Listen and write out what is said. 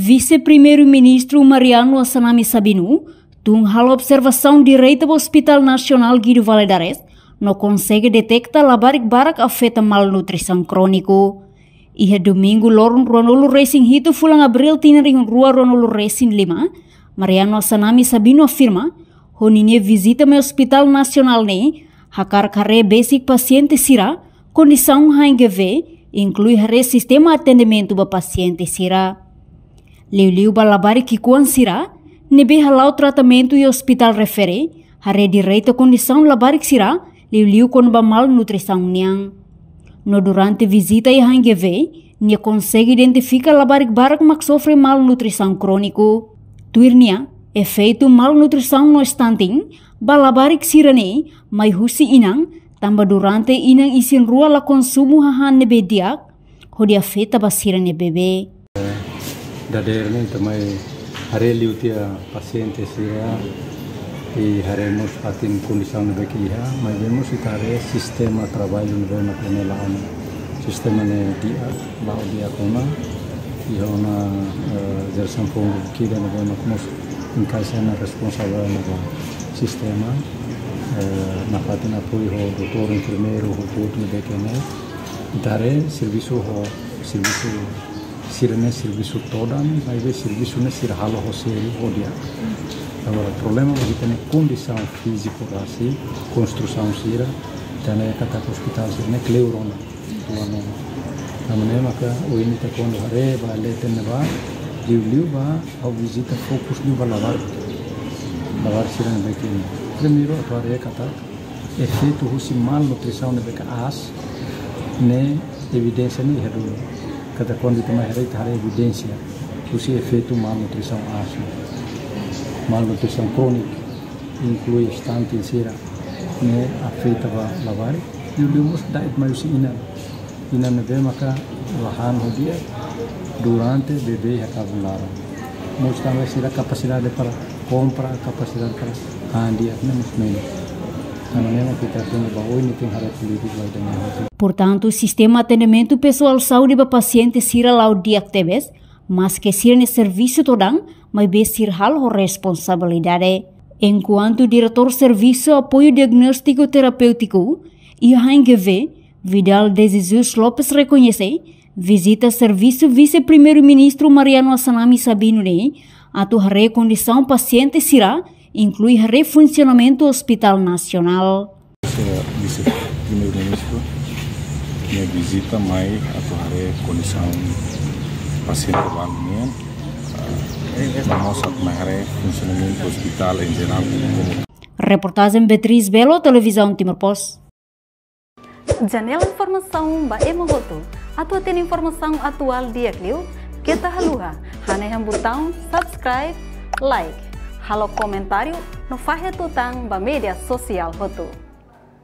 Vice-Primeiro-Ministro Mariano Assanami Sabinu tung hal observação direita do Hospital Nacional Guido Valadares não consegue detectar labarik-barak afeta malnutrição crônico. E domingo lorong Ronolo Racing Hito fulang Abril tinering rua Ronolo Racing 5, Mariano Assanami Sabinu afirma, honinha visita me Hospital Nacional ne, hakar kare basic paciente sira, condição HNGV, inclui hare sistema atendimento ba paciente sira. Liu balabari kikuan sira, nebe halau tratamento e hospital refere, hare direita condição labarik sira, liu kon ba malnutrição niang. No durante visita e HNGV, nia consegue identificar labarik-barak mak sofre malnutrição crônico. Tuirnia, efeito malnutrição no stunting, balabarik sirane, mai husi inang, tamba durante inang isin rua la konsumo hahan nebe diak, hodi afeta basirane bebe. Dadernya também hareliu tia paciente sira e haremos atin condição de bequia, mas vemos que hare sistema trabalho no na penelahan sistema ne dia lao dia kona e ona geração fundo que da no na como encaixa na responsável no sistema na parte na apoio ao doutor enfermeiro o tudo de bequene dare serviço sirene serviço toda mas ver serviço ne sir halo hoseri odia. Agora, o problema é que tem condição física assim, construção sira, tem que estar no hospital sira, né? Cleurona, na maneira que o índice quando arreba, lete neva, liu vai ao visita focus liu vai lavar sira no bequinho. Primeiro, a tua areia kata, efeito rusi malnutrição no beca as, né? Evidência nem erro, cada quando tem mais evidência, rusi efeito malnutrição as. Malnutrição crônica inclui estante sira ne afeta ba lavar e o limos diet mais ina nebe maka lahan hodia durante bebê acabular mostrando sira capacidade para compra capacidade para handia menos também kita tem ba oi tem hara político vai também. Portanto, o sistema atendimento pessoal saúde ba paciente sira lau diactebes mas que sir ne serviço todang mas besir hal ho responsabilidade. Enquanto diretor serviço apoio diagnóstico terapêutico e HNGV, Vidal de Jesus Lopes reconhece, visita serviço vice-primeiro-ministro Mariano Assanami Sabinu ne, atu hare condição paciente sira, inclui hare funcionamento hospital nacional. Vice-primeiro-ministro minha visita mai atu hare condição paciente balmian vamos a melhorar funcionamento do hospital em geral. Reportagem Beatriz Belo, Televisão Timor Post. Janela informação ba emogoto. Atua tem informação atual dia clio. Kita haluha. Haneham botão subscribe, like. Halo comentário no fahe tutang ba media sosial hotu.